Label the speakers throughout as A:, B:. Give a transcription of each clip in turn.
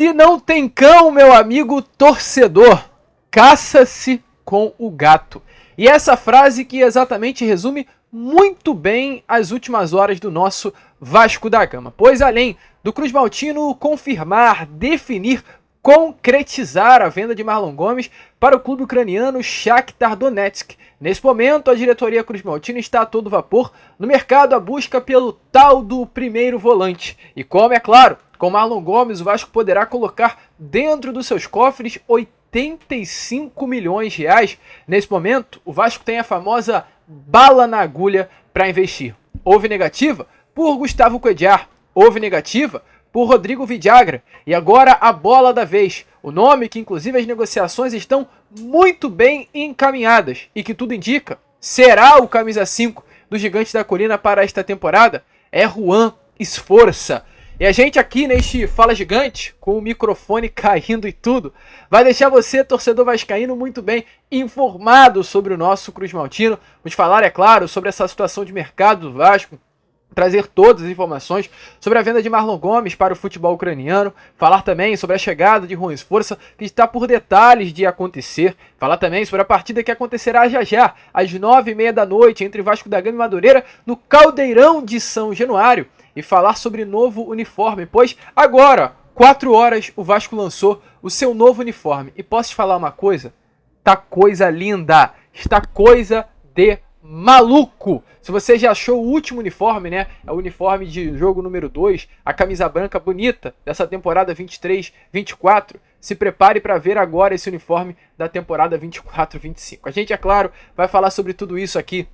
A: Se não tem cão, meu amigo torcedor, caça-se com o gato. E essa frase que exatamente resume muito bem as últimas horas do nosso Vasco da Gama. Pois além do Cruz Maltino confirmar, definir, concretizar a venda de Marlon Gomes para o clube ucraniano Shakhtar Donetsk. Nesse momento, a diretoria Cruz Maltino está a todo vapor no mercado à busca pelo tal do primeiro volante. E como é claro, com Marlon Gomes, o Vasco poderá colocar dentro dos seus cofres 85 milhões de reais. Nesse momento, o Vasco tem a famosa bala na agulha para investir. Houve negativa por Gustavo Cuéllar, houve negativa por Rodrigo Vidagra. E agora a bola da vez. O nome que inclusive as negociações estão muito bem encaminhadas e que tudo indica será o camisa 5 do Gigante da Colina para esta temporada é Juan Esforça. E a gente aqui neste Fala Gigante, com o microfone caindo e tudo, vai deixar você, torcedor vascaíno, muito bem informado sobre o nosso Cruz Maltino. Vamos falar, é claro, sobre essa situação de mercado do Vasco, trazer todas as informações sobre a venda de Marlon Gomes para o futebol ucraniano, falar também sobre a chegada de Juan Esforça, que está por detalhes de acontecer, falar também sobre a partida que acontecerá já, às 9h30 da noite, entre Vasco da Gama e Madureira, no Caldeirão de São Januário, e falar sobre novo uniforme, pois agora, 4 horas, o Vasco lançou o seu novo uniforme. E posso te falar uma coisa? Tá coisa linda, está coisa de maluco. Se você já achou o último uniforme, né? É o uniforme de jogo número 2, a camisa branca bonita dessa temporada 23-24. Se prepare para ver agora esse uniforme da temporada 24-25. A gente, é claro, vai falar sobre tudo isso aqui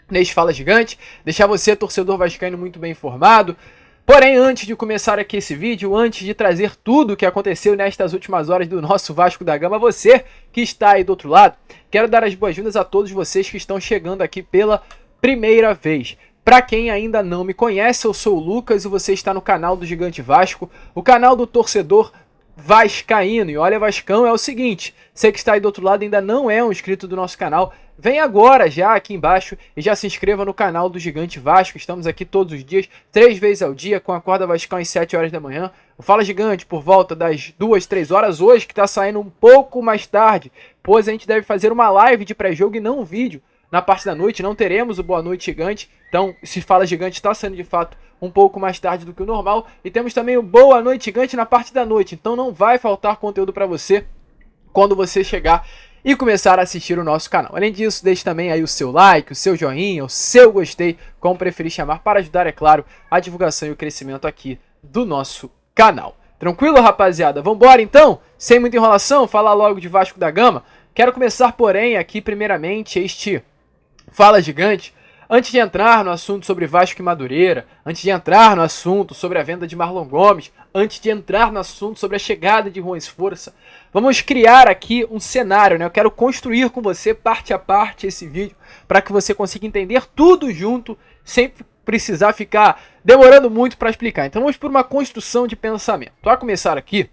A: neste Fala Gigante, deixar você, torcedor vascaíno, muito bem informado. Porém, antes de começar aqui esse vídeo, antes de trazer tudo o que aconteceu nestas últimas horas do nosso Vasco da Gama, você que está aí do outro lado, quero dar as boas-vindas a todos vocês que estão chegando aqui pela primeira vez. Para quem ainda não me conhece, eu sou o Lucas e você está no canal do Gigante Vasco, o canal do torcedor vascaíno. E olha, Vascão, é o seguinte, você que está aí do outro lado ainda não é um inscrito do nosso canal, vem agora já aqui embaixo e já se inscreva no canal do Gigante Vasco. Estamos aqui todos os dias, 3 vezes ao dia, com a Acorda Vascão às 7 horas da manhã. O Fala Gigante por volta das 2, 3 horas hoje, que está saindo um pouco mais tarde, pois a gente deve fazer uma live de pré-jogo e não um vídeo. Na parte da noite não teremos o Boa Noite Gigante, então se Fala Gigante está sendo de fato um pouco mais tarde do que o normal. E temos também o Boa Noite Gigante na parte da noite, então não vai faltar conteúdo para você quando você chegar e começar a assistir o nosso canal. Além disso, deixe também aí o seu like, o seu joinha, o seu gostei, como preferir chamar, para ajudar, é claro, a divulgação e o crescimento aqui do nosso canal. Tranquilo, rapaziada? Vambora então? Sem muita enrolação, falar logo de Vasco da Gama. Quero começar, porém, aqui primeiramente este Fala Gigante, antes de entrar no assunto sobre Vasco e Madureira, antes de entrar no assunto sobre a venda de Marlon Gomes, antes de entrar no assunto sobre a chegada de Juan Esforça, vamos criar aqui um cenário, né? Eu quero construir com você parte a parte esse vídeo para que você consiga entender tudo junto, sem precisar ficar demorando muito para explicar. Então vamos por uma construção de pensamento. A começar aqui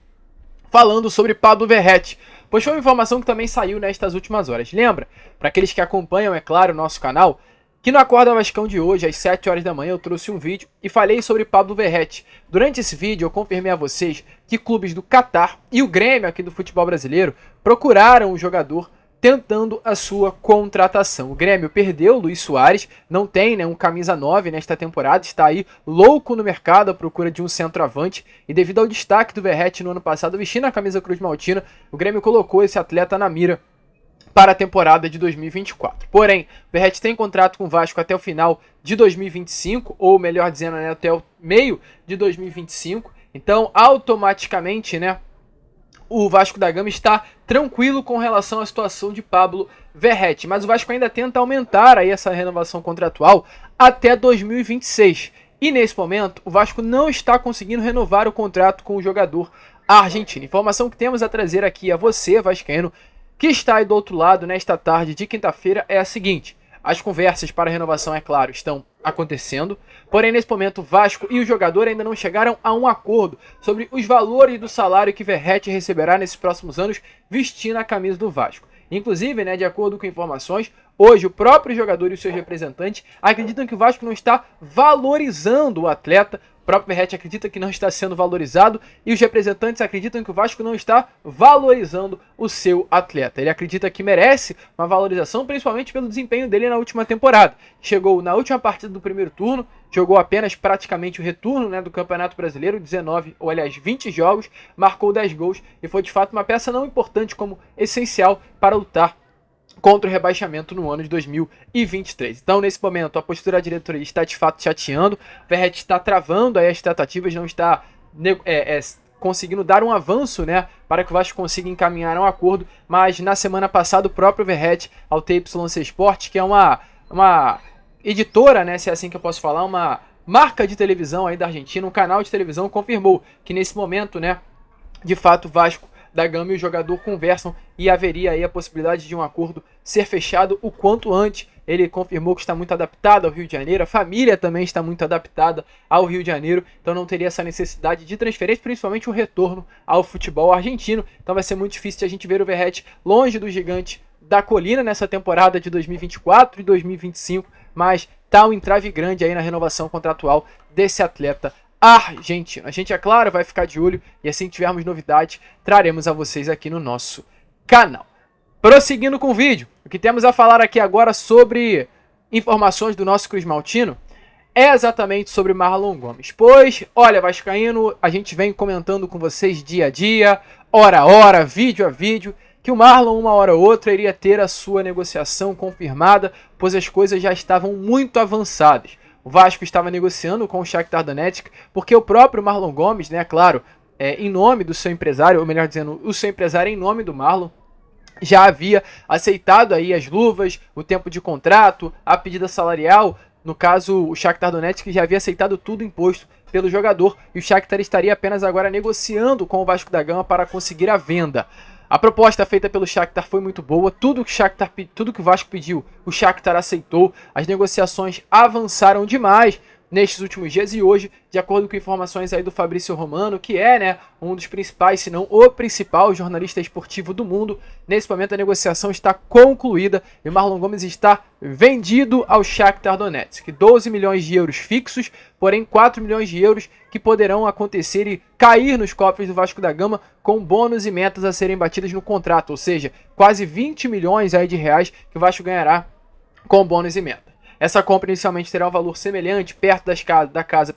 A: falando sobre Pablo Verratti, pois foi uma informação que também saiu nestas últimas horas. Lembra, para aqueles que acompanham, é claro, o nosso canal, que no Acorda Vascão de hoje, às 7 horas da manhã, eu trouxe um vídeo e falei sobre Pablo Verratti. Durante esse vídeo, eu confirmei a vocês que clubes do Catar e o Grêmio aqui do futebol brasileiro procuraram o jogador tentando a sua contratação. O Grêmio perdeu o Luis Soares, não tem, né, um camisa 9 nesta temporada, está aí louco no mercado à procura de um centroavante, e devido ao destaque do Verratti no ano passado vestindo a camisa Cruz Maltina, o Grêmio colocou esse atleta na mira para a temporada de 2024. Porém, o Verratti tem contrato com o Vasco até o final de 2025, ou melhor dizendo, né, até o meio de 2025. Então, automaticamente, né, o Vasco da Gama está tranquilo com relação à situação de Pablo Verratti. Mas o Vasco ainda tenta aumentar aí essa renovação contratual até 2026. E nesse momento, o Vasco não está conseguindo renovar o contrato com o jogador argentino. Informação que temos a trazer aqui a você, vascaíno, que está aí do outro lado nesta tarde de quinta-feira, é a seguinte: as conversas para a renovação, é claro, estão acontecendo, porém nesse momento o Vasco e o jogador ainda não chegaram a um acordo sobre os valores do salário que Verratti receberá nesses próximos anos vestindo a camisa do Vasco. Inclusive, né, de acordo com informações, hoje o próprio jogador e os seus representantes acreditam que o Vasco não está valorizando o atleta O próprio Verratti acredita que não está sendo valorizado e os representantes acreditam que o Vasco não está valorizando o seu atleta. Ele acredita que merece uma valorização, principalmente pelo desempenho dele na última temporada. Chegou na última partida do primeiro turno, jogou apenas praticamente o retorno, né, do Campeonato Brasileiro, 20 jogos, marcou 10 gols e foi de fato uma peça não importante como essencial para lutar contra o rebaixamento no ano de 2023. Então, nesse momento, a postura da diretoria está de fato chateando, o Verratti está travando aí as tratativas, não está conseguindo dar um avanço, né, para que o Vasco consiga encaminhar um acordo, mas na semana passada o próprio Verratti, ao TYC Sport, que é uma editora, né, se é assim que eu posso falar, uma marca de televisão aí da Argentina, um canal de televisão, confirmou que nesse momento, né, de fato o Vasco da Gama e o jogador conversam e haveria aí a possibilidade de um acordo ser fechado o quanto antes. Ele confirmou que está muito adaptado ao Rio de Janeiro, a família também está muito adaptada ao Rio de Janeiro, então não teria essa necessidade de transferência, principalmente o retorno ao futebol argentino. Então vai ser muito difícil de a gente ver o Verratti longe do gigante da colina nessa temporada de 2024 e 2025, mas tá um entrave grande aí na renovação contratual desse atleta argentino. A gente, é claro, vai ficar de olho e assim que tivermos novidades, traremos a vocês aqui no nosso canal. Prosseguindo com o vídeo, o que temos a falar aqui agora sobre informações do nosso Cruz Maltino é exatamente sobre Marlon Gomes. Pois, olha, vascaíno, a gente vem comentando com vocês dia a dia, hora a hora, vídeo a vídeo, que o Marlon, uma hora ou outra, iria ter a sua negociação confirmada, pois as coisas já estavam muito avançadas. O Vasco estava negociando com o Shakhtar Donetsk, porque o próprio Marlon Gomes, né, claro, em nome do seu empresário, ou melhor dizendo, o seu empresário em nome do Marlon, já havia aceitado aí as luvas, o tempo de contrato, a pedida salarial. No caso, o Shakhtar Donetsk já havia aceitado tudo imposto pelo jogador e o Shakhtar estaria apenas agora negociando com o Vasco da Gama para conseguir a venda. A proposta feita pelo Shakhtar foi muito boa, tudo que o Vasco pediu, o Shakhtar aceitou, as negociações avançaram demais nestes últimos dias e hoje, de acordo com informações aí do Fabrício Romano, que é, né, um dos principais, se não o principal jornalista esportivo do mundo, nesse momento a negociação está concluída e o Marlon Gomes está vendido ao Shakhtar Donetsk. 12 milhões de euros fixos, porém 4 milhões de euros que poderão acontecer e cair nos cofres do Vasco da Gama com bônus e metas a serem batidas no contrato, ou seja, quase 20 milhões aí de reais que o Vasco ganhará com bônus e meta. Essa compra inicialmente terá um valor semelhante, perto da casa,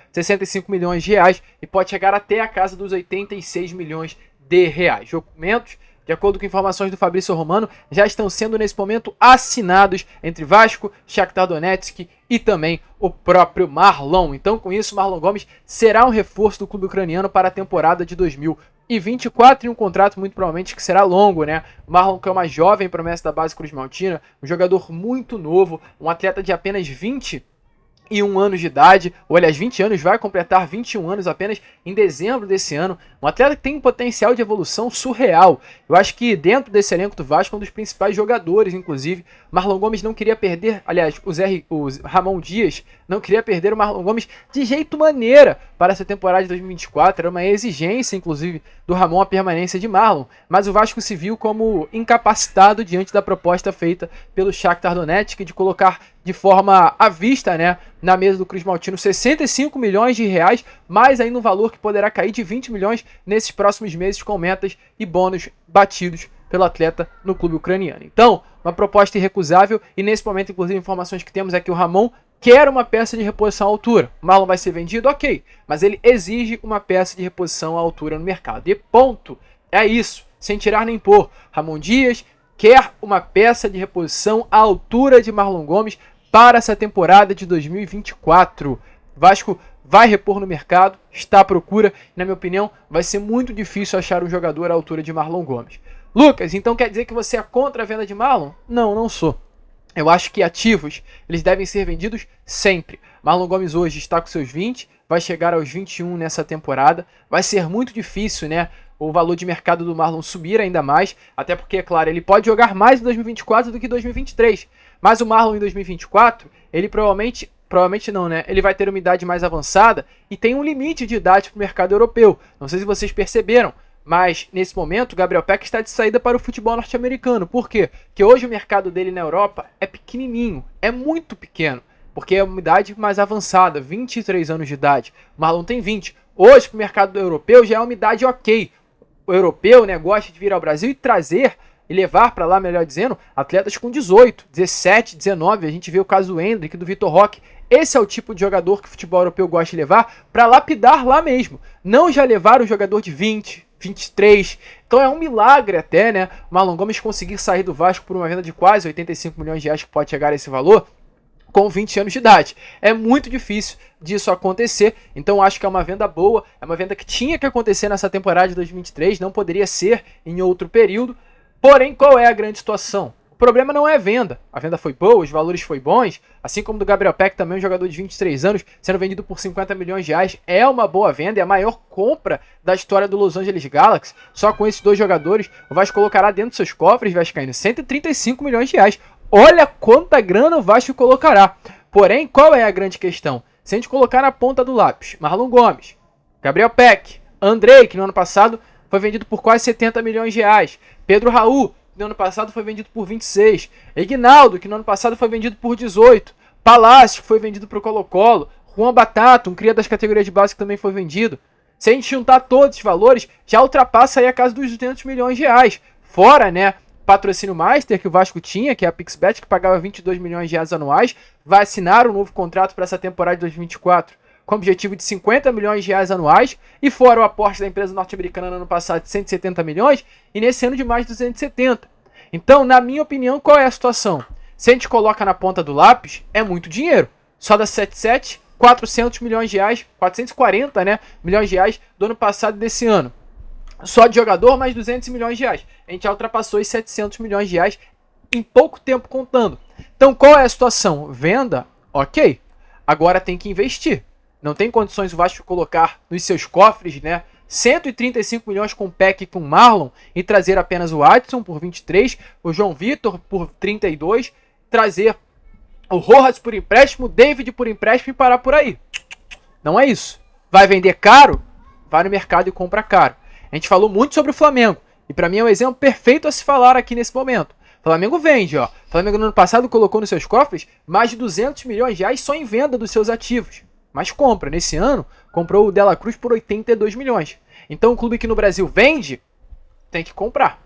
A: 65 milhões de reais e pode chegar até a casa dos 86 milhões de reais. Documentos, de acordo com informações do Fabrício Romano, já estão sendo nesse momento assinados entre Vasco, Shakhtar Donetsk e também o próprio Marlon. Então, com isso, Marlon Gomes será um reforço do clube ucraniano para a temporada de 2024 e um contrato muito provavelmente que será longo, né? O Marlon, que é uma jovem promessa da base Cruz Maltina, um jogador muito novo, um atleta de apenas 21 anos de idade, ou aliás 20 anos, vai completar 21 anos apenas em dezembro desse ano, um atleta que tem um potencial de evolução surreal. Eu acho que dentro desse elenco do Vasco, um dos principais jogadores, inclusive, Marlon Gomes não queria perder, aliás, o Ramon Dias não queria perder o Marlon Gomes de jeito maneira para essa temporada de 2024, era uma exigência, inclusive, do Ramon a permanência de Marlon, mas o Vasco se viu como incapacitado diante da proposta feita pelo Shakhtar Donetsk de colocar de forma à vista, né, na mesa do Cruz Maltino, 65 milhões de reais, mais ainda um valor que poderá cair de 20 milhões nesses próximos meses com metas e bônus batidos pelo atleta no clube ucraniano. Então, uma proposta irrecusável e nesse momento, inclusive, informações que temos é que o Ramon quer uma peça de reposição à altura. O Marlon vai ser vendido? Ok, mas ele exige uma peça de reposição à altura no mercado. E ponto. É isso, sem tirar nem pôr. Ramon Dias quer uma peça de reposição à altura de Marlon Gomes para essa temporada de 2024. Vasco vai repor no mercado, está à procura, e na minha opinião vai ser muito difícil achar um jogador à altura de Marlon Gomes. Lucas, então quer dizer que você é contra a venda de Marlon? Não, não sou. Eu acho que ativos, eles devem ser vendidos sempre. Marlon Gomes hoje está com seus 20, vai chegar aos 21 nessa temporada. Vai ser muito difícil, né, o valor de mercado do Marlon subir ainda mais, até porque, é claro, ele pode jogar mais em 2024 do que em 2023. Mas o Marlon em 2024, ele provavelmente não, né? Ele vai ter uma idade mais avançada e tem um limite de idade para o mercado europeu. Não sei se vocês perceberam, mas nesse momento o Gabriel Peck está de saída para o futebol norte-americano. Por quê? Porque hoje o mercado dele na Europa é pequenininho, é muito pequeno. porque é uma idade mais avançada, 23 anos de idade. O Marlon tem 20. Hoje, para o mercado europeu, já é uma idade ok. O europeu, né, gosta de vir ao Brasil e trazer e levar para lá, melhor dizendo, atletas com 18, 17, 19. A gente vê o caso do Endrick, do Vitor Roque. Esse é o tipo de jogador que o futebol europeu gosta de levar para lapidar lá mesmo. Não já levar o jogador de 20, 23. Então é um milagre até, né, o Marlon Gomes conseguir sair do Vasco por uma venda de quase 85 milhões de reais, que pode chegar a esse valor, com 20 anos de idade. É muito difícil disso acontecer, então acho que é uma venda boa, é uma venda que tinha que acontecer nessa temporada de 2023, não poderia ser em outro período. Porém, qual é a grande situação? O problema não é a venda foi boa, os valores foram bons, assim como do Gabriel Peck, também um jogador de 23 anos, sendo vendido por 50 milhões de reais, é uma boa venda, é a maior compra da história do Los Angeles Galaxy. Só com esses dois jogadores, o Vasco colocará dentro dos seus cofres, vascaíno, 135 milhões de reais. Olha quanta grana o Vasco colocará. Porém, qual é a grande questão? Se a gente colocar na ponta do lápis, Marlon Gomes, Gabriel Peck, Andrei, que no ano passado foi vendido por quase 70 milhões de reais, Pedro Raul, que no ano passado foi vendido por 26, Ignaldo, que no ano passado foi vendido por 18, Palácio, que foi vendido para o Colo-Colo, Juan Batata, um cria das categorias de base, que também foi vendido. Se a gente juntar todos os valores, já ultrapassa aí a casa dos 200 milhões de reais. Fora, né, patrocínio master que o Vasco tinha, que é a Pixbet, que pagava 22 milhões de reais anuais, vai assinar um novo contrato para essa temporada de 2024, com objetivo de 50 milhões de reais anuais, e fora o aporte da empresa norte-americana no ano passado de 170 milhões, e nesse ano de mais de 270. Então, na minha opinião, qual é a situação? Se a gente coloca na ponta do lápis, é muito dinheiro. Só dá 77, 400 milhões de reais, 440, né, milhões de reais do ano passado e desse ano. Só de jogador, mais 200 milhões de reais. A gente já ultrapassou os 700 milhões de reais em pouco tempo contando. Então, qual é a situação? Venda? Ok. Agora tem que investir. Não tem condições o Vasco colocar nos seus cofres, né, 135 milhões com o Peck e com o Marlon e trazer apenas o Adson por 23, o João Vitor por 32, trazer o Rojas por empréstimo, o David por empréstimo e parar por aí. Não é isso. Vai vender caro? Vai no mercado e compra caro. A gente falou muito sobre o Flamengo, e para mim é um exemplo perfeito a se falar aqui nesse momento. O Flamengo vende, ó. O Flamengo no ano passado colocou nos seus cofres mais de 200 milhões de reais só em venda dos seus ativos. Mas compra. Nesse ano, comprou o Dela Cruz por 82 milhões. Então, um clube que no Brasil vende, tem que comprar.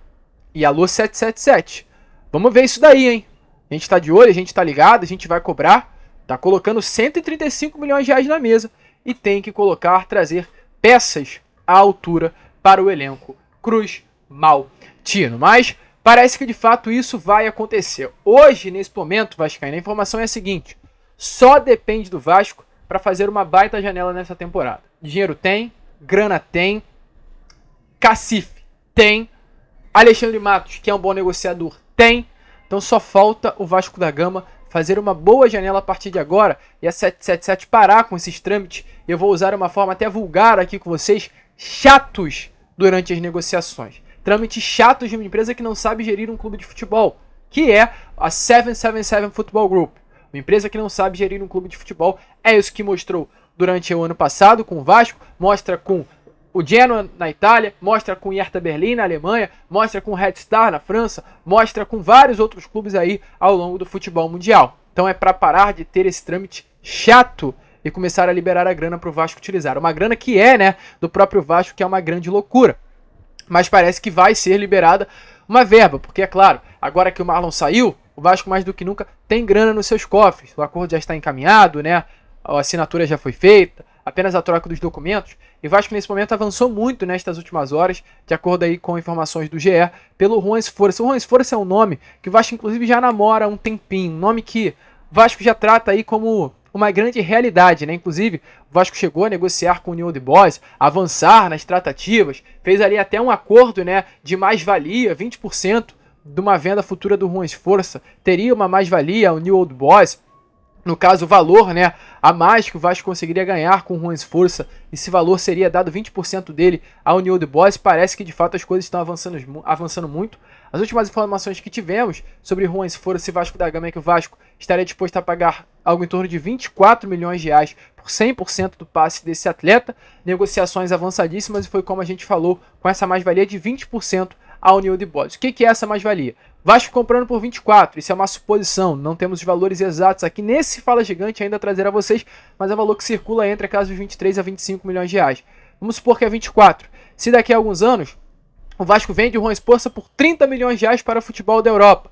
A: E alô 777. Vamos ver isso daí, hein? A gente tá de olho, a gente tá ligado, a gente vai cobrar. Tá colocando 135 milhões de reais na mesa. E tem que colocar, trazer peças à altura para o elenco Cruz Maltino. Mas parece que de fato isso vai acontecer. Hoje, nesse momento, Vascaíno, a informação é a seguinte: só depende do Vasco para fazer uma baita janela nessa temporada. Dinheiro tem, grana tem, cacife tem, Alexandre Matos, que é um bom negociador, tem. Então só falta o Vasco da Gama fazer uma boa janela a partir de agora e a 777 parar com esses trâmites. Eu vou usar uma forma até vulgar aqui com vocês, chatos durante as negociações. Trâmites chatos de uma empresa que não sabe gerir um clube de futebol, que é a 777 Football Group. Uma empresa que não sabe gerir um clube de futebol. É isso que mostrou durante o ano passado com o Vasco, mostra com o Genoa na Itália, mostra com o Hertha Berlim na Alemanha, mostra com o Red Star na França, mostra com vários outros clubes aí ao longo do futebol mundial. Então é para parar de ter esse trâmite chato e começar a liberar a grana para o Vasco utilizar. Uma grana que é, né, do próprio Vasco, que é uma grande loucura. Mas parece que vai ser liberada uma verba, porque é claro, agora que o Marlon saiu, o Vasco mais do que nunca tem grana nos seus cofres. O acordo já está encaminhado, né? A assinatura já foi feita, apenas a troca dos documentos. E o Vasco nesse momento avançou muito nestas últimas horas, de acordo aí com informações do GE, pelo Juan Esforça. O Juan Esforça é um nome que o Vasco inclusive já namora há um tempinho, um nome que o Vasco já trata aí como uma grande realidade, né? Inclusive, o Vasco chegou a negociar com o New Old Boys, avançar nas tratativas, fez ali até um acordo, né, de mais-valia, 20% de uma venda futura do Juan Esforça, teria uma mais-valia ao New Old Boys. No caso, o valor, né, a mais que o Vasco conseguiria ganhar com o Juan Esforça, esse valor seria dado 20% dele ao New Old Boys. Parece que de fato as coisas estão avançando muito. As últimas informações que tivemos sobre Juan Esforça e Vasco da Gama é que o Vasco estaria disposto a pagar algo em torno de 24 milhões de reais por 100% do passe desse atleta. Negociações avançadíssimas, e foi como a gente falou, com essa mais-valia de 20% à União de Bodes. O que é essa mais-valia? Vasco comprando por 24, isso é uma suposição, não temos os valores exatos aqui nesse Fala Gigante ainda a trazer a vocês, mas é um valor que circula entre a casa dos 23 a 25 milhões de reais. Vamos supor que é 24. Se daqui a alguns anos o Vasco vende o Juan Esforça por 30 milhões de reais para o futebol da Europa,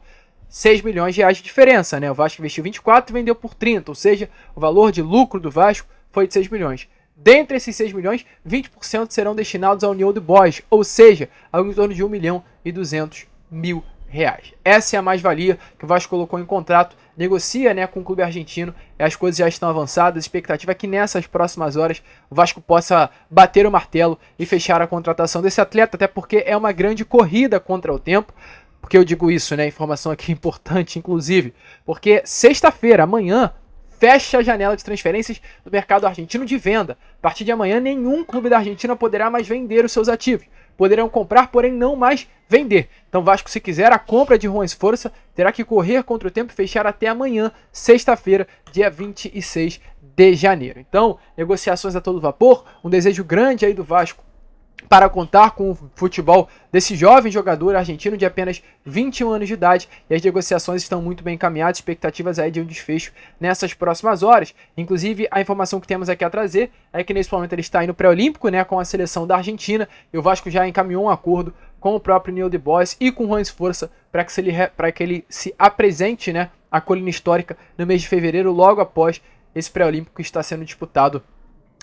A: 6 milhões de reais de diferença, né? O Vasco investiu 24 e vendeu por 30, ou seja, o valor de lucro do Vasco foi de 6 milhões. Dentre esses 6 milhões, 20% serão destinados à União de Boys, ou seja, algo em torno de 1 milhão e 200 mil reais. Essa é a mais-valia que o Vasco colocou em contrato, negocia, né, com o clube argentino, e as coisas já estão avançadas. A expectativa é que nessas próximas horas o Vasco possa bater o martelo e fechar a contratação desse atleta, até porque é uma grande corrida contra o tempo. Por que eu digo isso, né? Informação aqui importante, inclusive, porque sexta-feira, amanhã, fecha a janela de transferências do mercado argentino de venda. A partir de amanhã, nenhum clube da Argentina poderá mais vender os seus ativos. Poderão comprar, porém não mais vender. Então Vasco, se quiser a compra de Juan Esforça, terá que correr contra o tempo e fechar até amanhã, sexta-feira, dia 26 de janeiro. Então, negociações a todo vapor, um desejo grande aí do Vasco para contar com o futebol desse jovem jogador argentino de apenas 21 anos de idade, e as negociações estão muito bem encaminhadas, expectativas aí de um desfecho nessas próximas horas. Inclusive, a informação que temos aqui a trazer é que nesse momento ele está indo pré-olímpico, né, com a seleção da Argentina, e o Vasco já encaminhou um acordo com o próprio União de Boys e com o Juan Esforça para que ele se apresente, né, à colina histórica no mês de fevereiro, logo após esse pré-olímpico que está sendo disputado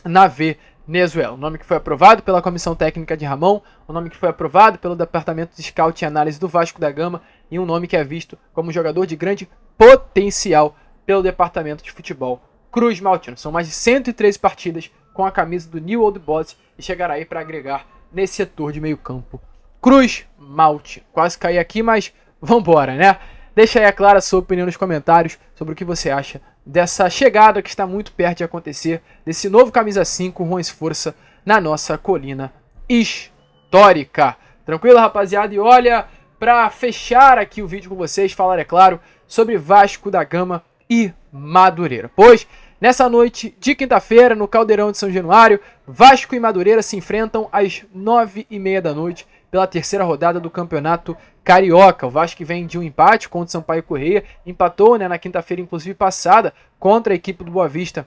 A: na Venezuela. O nome que foi aprovado pela Comissão Técnica de Ramon, o nome que foi aprovado pelo Departamento de Scout e Análise do Vasco da Gama, e um nome que é visto como jogador de grande potencial pelo Departamento de Futebol Cruz Maltino. São mais de 113 partidas com a camisa do New Old Boys e chegará aí para agregar nesse setor de meio campo. Cruz Maltino. Quase caí aqui, mas vambora, né? Deixa aí, é claro, a sua opinião nos comentários sobre o que você acha dessa chegada que está muito perto de acontecer, desse novo camisa 5, Juan Esforça, na nossa colina histórica. Tranquilo, rapaziada? E olha, para fechar aqui o vídeo com vocês, falar, é claro, sobre Vasco da Gama e Madureira. Pois, nessa noite de quinta-feira, no Caldeirão de São Januário, Vasco e Madureira se enfrentam às 9h30 da noite pela terceira rodada do Campeonato Carioca. O Vasco vem de um empate contra o Sampaio Corrêa, empatou, né, na quinta-feira, inclusive passada, contra a equipe do Boa Vista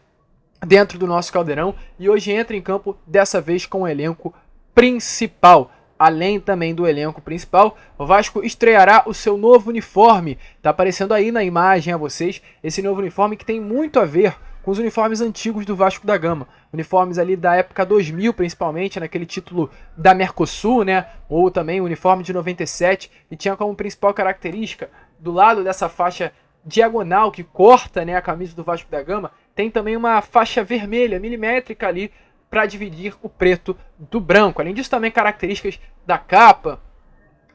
A: dentro do nosso Caldeirão, e hoje entra em campo, dessa vez com o elenco principal. Além também do elenco principal, o Vasco estreará o seu novo uniforme. Está aparecendo aí na imagem a vocês, esse novo uniforme que tem muito a ver com os uniformes antigos do Vasco da Gama. Uniformes ali da época 2000, principalmente, naquele título da Mercosul, né? Ou também o uniforme de 97, e tinha como principal característica, do lado dessa faixa diagonal que corta, né, a camisa do Vasco da Gama, tem também uma faixa vermelha, milimétrica ali, para dividir o preto do branco. Além disso, também características da capa,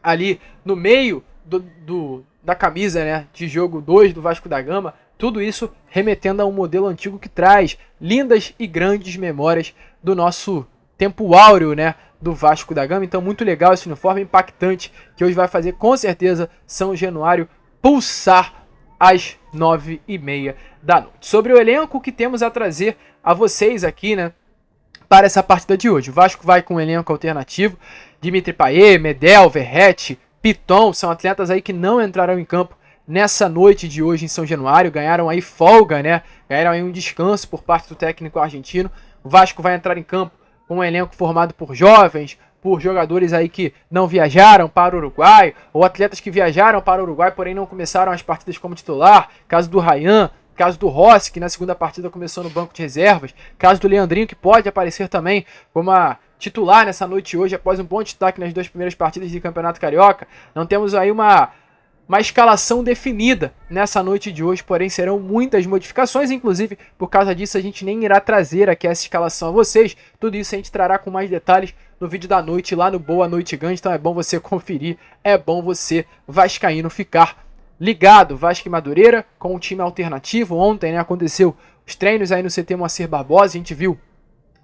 A: ali no meio da camisa, né, de jogo 2 do Vasco da Gama. Tudo isso remetendo a um modelo antigo que traz lindas e grandes memórias do nosso tempo áureo, né, do Vasco da Gama. Então, muito legal esse uniforme impactante, que hoje vai fazer, com certeza, São Januário pulsar às 9h30 da noite. Sobre o elenco que temos a trazer a vocês aqui, né, para essa partida de hoje. O Vasco vai com um elenco alternativo: Dimitri Payet, Medel, Verratti, Piton, são atletas aí que não entrarão em campo nessa noite de hoje em São Januário, ganharam aí folga, né? Ganharam aí um descanso por parte do técnico argentino. O Vasco vai entrar em campo com um elenco formado por jovens, por jogadores aí que não viajaram para o Uruguai, ou atletas que viajaram para o Uruguai, porém não começaram as partidas como titular. Caso do Ryan, caso do Rossi, que na segunda partida começou no banco de reservas, caso do Leandrinho, que pode aparecer também como a titular nessa noite de hoje, após um bom destaque nas 2 primeiras partidas de Campeonato Carioca. Não temos aí uma escalação definida nessa noite de hoje, porém serão muitas modificações, inclusive por causa disso a gente nem irá trazer aqui essa escalação a vocês. Tudo isso a gente trará com mais detalhes no vídeo da noite, lá no Boa Noite Grande, então é bom você conferir, é bom você, vascaíno, ficar ligado. Vasco e Madureira com um time alternativo. Ontem, né, aconteceu os treinos aí no CT Moacir Barbosa, a gente viu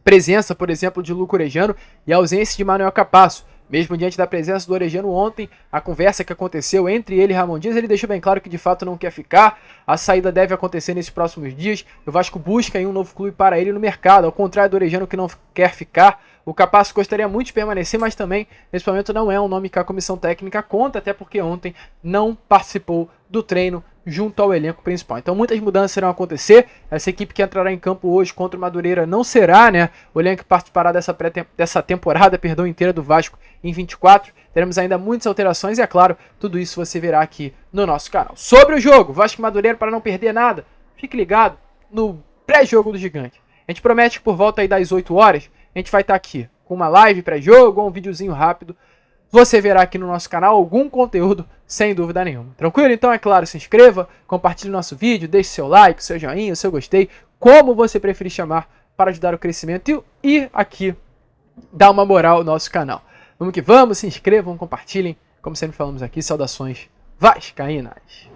A: presença, por exemplo, de Luco Orejano e a ausência de Manuel Capasso. Mesmo diante da presença do Orejano ontem, a conversa que aconteceu entre ele e Ramon Dias, ele deixou bem claro que de fato não quer ficar. A saída deve acontecer nesses próximos dias. O Vasco busca aí um novo clube para ele no mercado, ao contrário do Orejano, que não quer ficar. O Capasso gostaria muito de permanecer, mas também, nesse momento, não é um nome que a comissão técnica conta, até porque ontem não participou do treino junto ao elenco principal. Então muitas mudanças irão acontecer. Essa equipe que entrará em campo hoje contra o Madureira não será, né, o elenco que participará dessa temporada inteira do Vasco em 24. Teremos ainda muitas alterações e, é claro, tudo isso você verá aqui no nosso canal. Sobre o jogo, Vasco e Madureira, para não perder nada, fique ligado no pré-jogo do Gigante. A gente promete que por volta aí das 8 horas, a gente vai estar aqui com uma live pré-jogo ou um videozinho rápido. Você verá aqui no nosso canal algum conteúdo, sem dúvida nenhuma. Tranquilo? Então, é claro, se inscreva, compartilhe o nosso vídeo, deixe seu like, seu joinha, seu gostei, como você preferir chamar, para ajudar o crescimento e aqui dar uma moral ao nosso canal. Vamos que vamos, se inscrevam, compartilhem. Como sempre falamos aqui, saudações vascaínas.